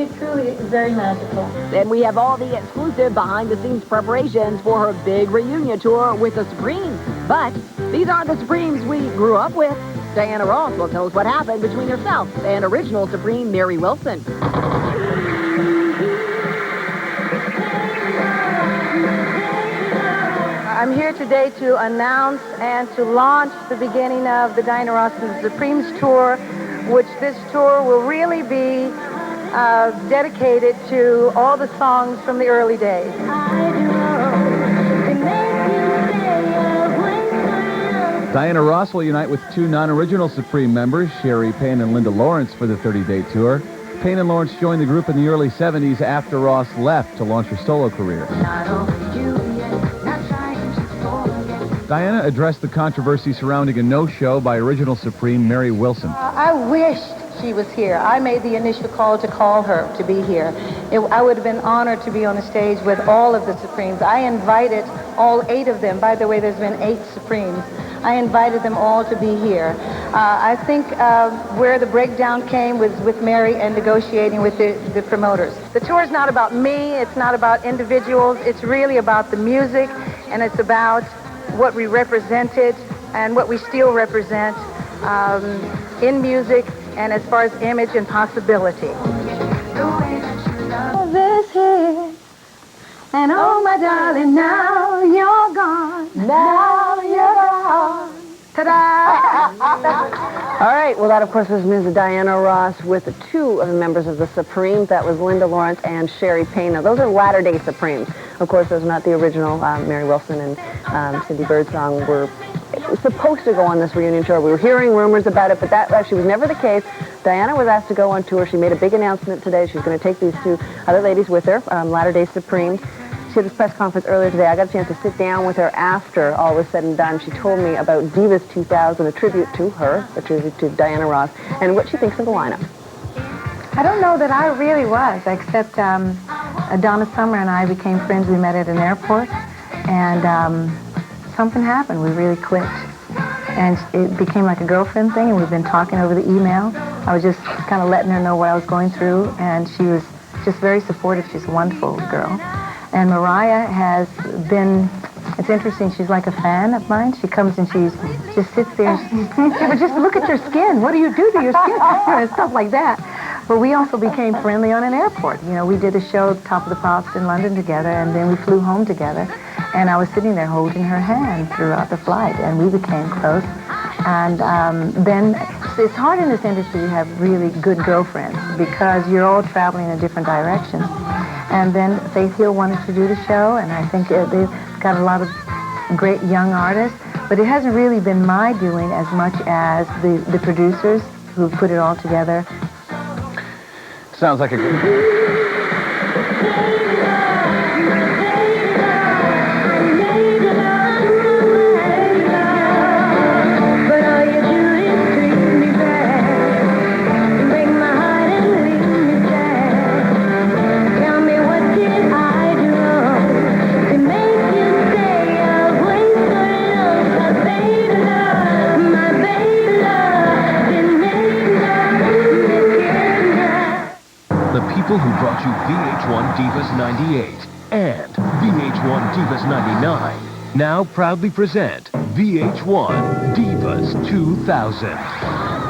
really, truly very magical. Then we have all the exclusive behind-the-scenes preparations for her big reunion tour with the Supremes. But these aren't the Supremes we grew up with. Diana Ross will tell us what happened between herself and original Supreme Mary Wilson. I'm here today to announce and to launch the beginning of the Diana Ross and the Supremes tour, which this tour will really be dedicated to all the songs from the early days. Diana Ross will unite with two non-original Supreme members, Scherrie, Payne, and Lynda Laurence for the 30-day tour. Payne and Laurence joined the group in the early 70s after Ross left to launch her solo career. Diana addressed the controversy surrounding a no-show by original Supreme Mary Wilson. I wished she was here. I made the initial call to call her to be here. I would have been honored to be on the stage with all of the Supremes. I invited all 8 of them. By the way, there's been 8 Supremes. I invited them all to be here. I think where the breakdown came was with Mary and negotiating with the promoters. The tour is not about me. It's not about individuals. It's really about the music, and it's about what we represented and what we still represent in music and as far as image and possibility. This here, and oh my darling, now you're gone. Now you're gone. Ta-da! All right, well, that, of course, was Ms. Diana Ross with 2 of the members of the Supremes. That was Lynda Laurence and Scherrie Payne. Now, those are latter-day Supremes. Of course, those are not the original. Mary Wilson and Cindy Birdsong were supposed to go on this reunion tour. We were hearing rumors about it, but that actually was never the case. Diana was asked to go on tour. She made a big announcement today. She's going to take these 2 other ladies with her, latter-day Supremes. She had this press conference earlier today. I got a chance to sit down with her after all was said and done. She told me about Divas 2000, a tribute to her, a tribute to Diana Ross, and what she thinks of the lineup. I don't know that I really was, except Donna Summer and I became friends. We met at an airport, and something happened. We really clicked. And it became like a girlfriend thing, and we've been talking over the email. I was just kind of letting her know what I was going through, and she was just very supportive. She's a wonderful girl. And Mariah has been, it's interesting, she's like a fan of mine. She comes and she just sits there and she would just look at your skin. What do you do to your skin? And stuff like that. But we also became friendly on an airport. You know, we did a show, Top of the Pops, in London together, and then we flew home together. And I was sitting there holding her hand throughout the flight, and we became close. And then it's hard in this industry to have really good girlfriends because you're all traveling in different directions. And then Faith Hill wanted to do the show, and I think they've got a lot of great young artists. But it hasn't really been my doing as much as the producers who put it all together. Sounds like a good... People who brought you VH1 Divas 98 and VH1 Divas 99 now proudly present VH1 Divas 2000.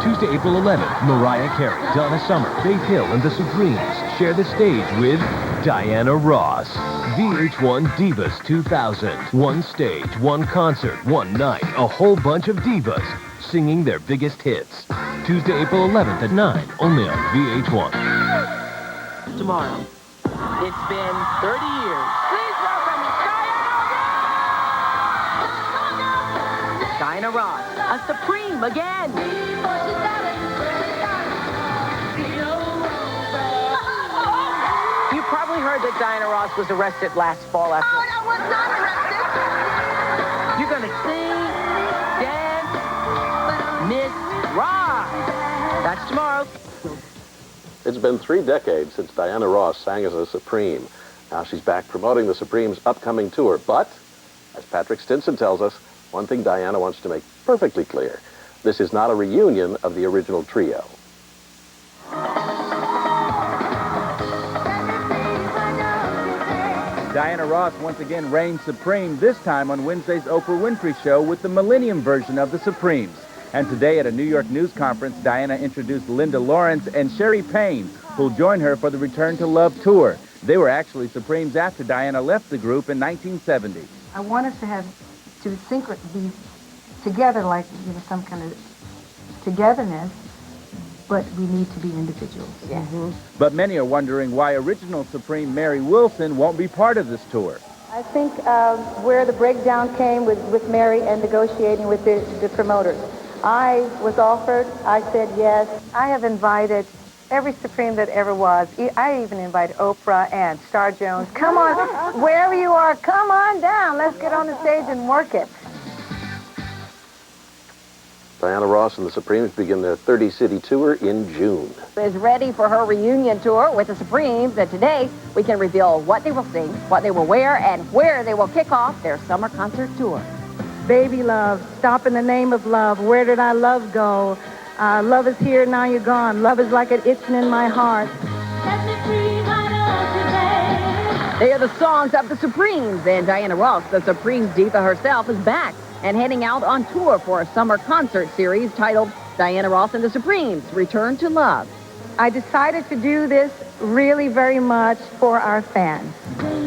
Tuesday, April 11th, Mariah Carey, Donna Summer, Faith Hill, and the Supremes share the stage with Diana Ross. VH1 Divas 2000. One stage, one concert, one night, a whole bunch of divas singing their biggest hits. Tuesday, April 11th at 9, only on VH1. Tomorrow. It's been 30 years. Please welcome Diana Ross, a Supreme again. You probably heard that Diana Ross was arrested last fall after... Oh, I was not arrested. You're gonna sing, dance, Miss Ross. That's tomorrow. It's been 3 decades since Diana Ross sang as a Supreme. Now she's back promoting the Supremes' upcoming tour. But, as Patrick Stinson tells us, one thing Diana wants to make perfectly clear. This is not a reunion of the original trio. Diana Ross once again reigned supreme, this time on Wednesday's Oprah Winfrey Show with the Millennium version of the Supremes. And today at a New York news conference, Diana introduced Lynda, Laurence, and Scherrie Payne, who'll join her for the Return to Love tour. They were actually Supremes after Diana left the group in 1970. I want us to be together, like, some kind of togetherness, but we need to be individuals. Yeah. But many are wondering why original Supreme Mary Wilson won't be part of this tour. I think where the breakdown came with Mary and negotiating with the promoters. I was offered, I said yes. I have invited every Supreme that ever was. I even invited Oprah and Star Jones. Come on, wherever you are, come on down. Let's get on the stage and work it. Diana Ross and the Supremes begin their 30-city tour in June. Is ready for her reunion tour with the Supremes, and today we can reveal what they will sing, what they will wear, and where they will kick off their summer concert tour. Baby love, stop in the name of love. Where did our love go? Love is here, now you're gone. Love is like an itching in my heart. They are the songs of the Supremes, and Diana Ross, the Supremes diva herself, is back and heading out on tour for a summer concert series titled Diana Ross and the Supremes, Return to Love. I decided to do this really very much for our fans.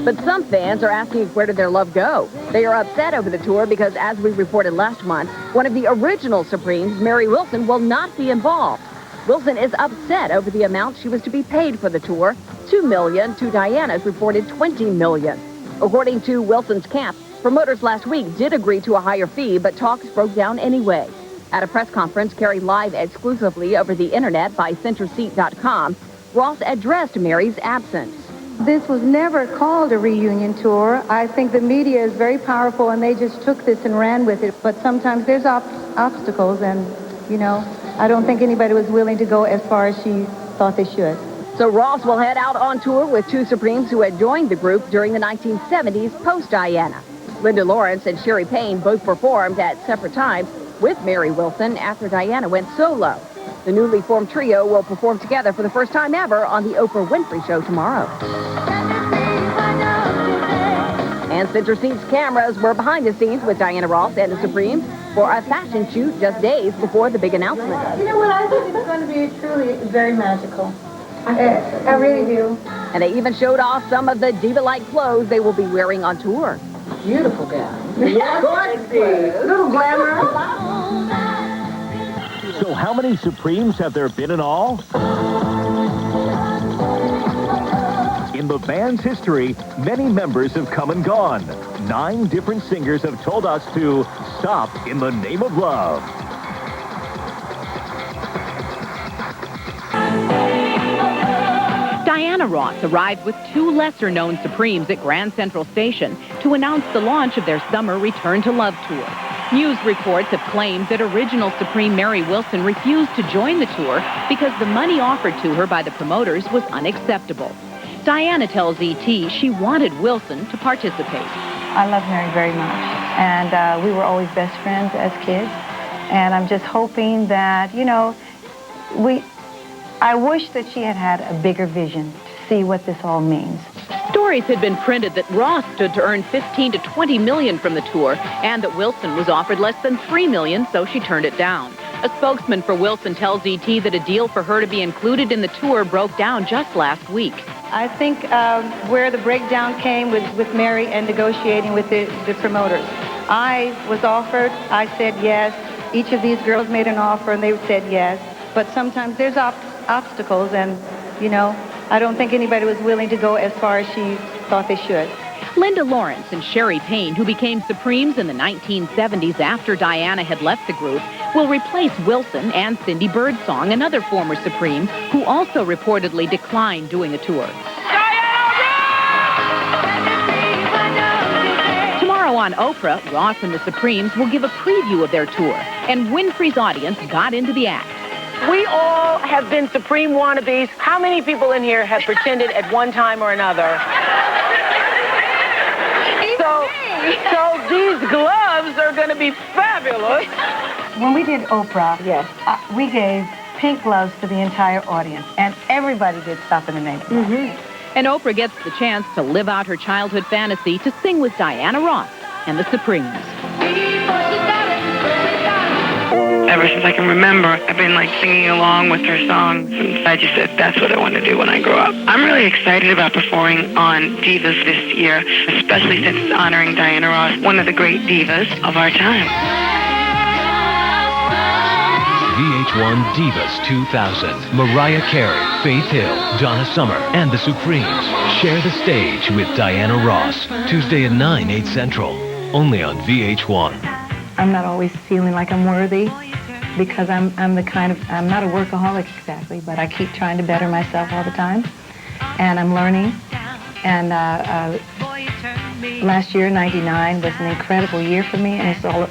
But some fans are asking where did their love go? They are upset over the tour because, as we reported last month, one of the original Supremes, Mary Wilson, will not be involved. Wilson is upset over the amount she was to be paid for the tour, $2 million to Diana's reported $20 million. According to Wilson's camp, promoters last week did agree to a higher fee, but talks broke down anyway. At a press conference carried live exclusively over the internet by centerseat.com, Ross addressed Mary's absence. This was never called a reunion tour. I think the media is very powerful, and they just took this and ran with it. But sometimes there's obstacles, and, I don't think anybody was willing to go as far as she thought they should. So Ross will head out on tour with two Supremes who had joined the group during the 1970s post-Diana. Lynda, Laurence, and Scherrie Payne both performed at separate times with Mary Wilson after Diana went solo. The newly formed trio will perform together for the first time ever on the Oprah Winfrey Show tomorrow. And Center Seat's cameras were behind the scenes with Diana Ross and the Supremes for a fashion shoot just days before the big announcement. You know what? I think it's going to be truly very magical. I really do. And they even showed off some of the diva-like clothes they will be wearing on tour. Beautiful gown. Yeah, gorgeous. Little glamour. So how many Supremes have there been in all? In the band's history, many members have come and gone. 9 different singers have told us to stop in the name of love. Diana Ross arrived with 2 lesser-known Supremes at Grand Central Station to announce the launch of their summer Return to Love tour. News reports have claimed that original Supreme Mary Wilson refused to join the tour because the money offered to her by the promoters was unacceptable. Diana tells E.T. she wanted Wilson to participate. I love Mary very much, and we were always best friends as kids, and I'm just hoping that, I wish that she had a bigger vision to see what this all means. Stories had been printed that Ross stood to earn $15 to $20 million from the tour, and that Wilson was offered less than $3 million, so she turned it down. A spokesman for Wilson tells E.T. that a deal for her to be included in the tour broke down just last week. I think where the breakdown came with Mary and negotiating with the promoters. I was offered, I said yes. Each of these girls made an offer, and they said yes. But sometimes there's obstacles, and, I don't think anybody was willing to go as far as she thought they should. Lynda, Laurence, and Scherrie Payne, who became Supremes in the 1970s after Diana had left the group, will replace Wilson and Cindy Birdsong, another former Supreme, who also reportedly declined doing the tour. Tomorrow on Oprah, Ross and the Supremes will give a preview of their tour, and Winfrey's audience got into the act. We all have been Supreme wannabes. How many people in here have pretended at one time or another? So these gloves are going to be fabulous. When we did Oprah, Yes. We gave pink gloves to the entire audience, and everybody did Stop in the Name of Love. And Oprah gets the chance to live out her childhood fantasy to sing with Diana Ross and the Supremes. Ever since I can remember, I've been like singing along with her songs, and I just said that's what I want to do when I grow up. I'm really excited about performing on Divas this year, especially since it's honoring Diana Ross, one of the great divas of our time. VH1 Divas 2000. Mariah Carey, Faith Hill, Donna Summer, and the Supremes share the stage with Diana Ross. Tuesday at 9, 8 Central. Only on VH1. I'm not always feeling like I'm worthy because I'm not a workaholic exactly, but I keep trying to better myself all the time. And I'm learning. And last year, 99, was an incredible year for me. And it's all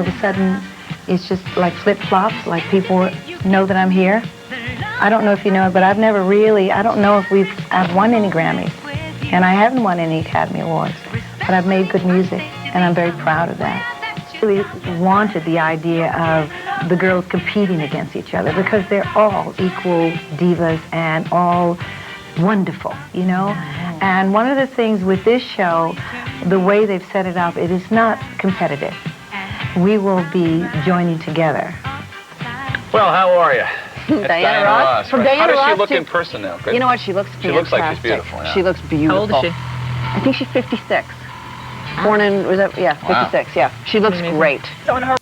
of a sudden, it's just like flip-flops, like people know that I'm here. I don't know if you know it, but I don't know if I've won any Grammys. And I haven't won any Academy Awards. But I've made good music, and I'm very proud of that. I really wanted the idea of the girls competing against each other because they're all equal divas and all wonderful, you know? And one of the things with this show, the way they've set it up, it is not competitive. We will be joining together. Well, how are you? Diana Ross. From right? Diana How does Ross she look to, in person now? You know what? She looks fantastic. She looks like she's beautiful. Yeah. She looks beautiful. How old is she? I think she's 56. Born in, was that, yeah, 56, yeah. She looks great. On her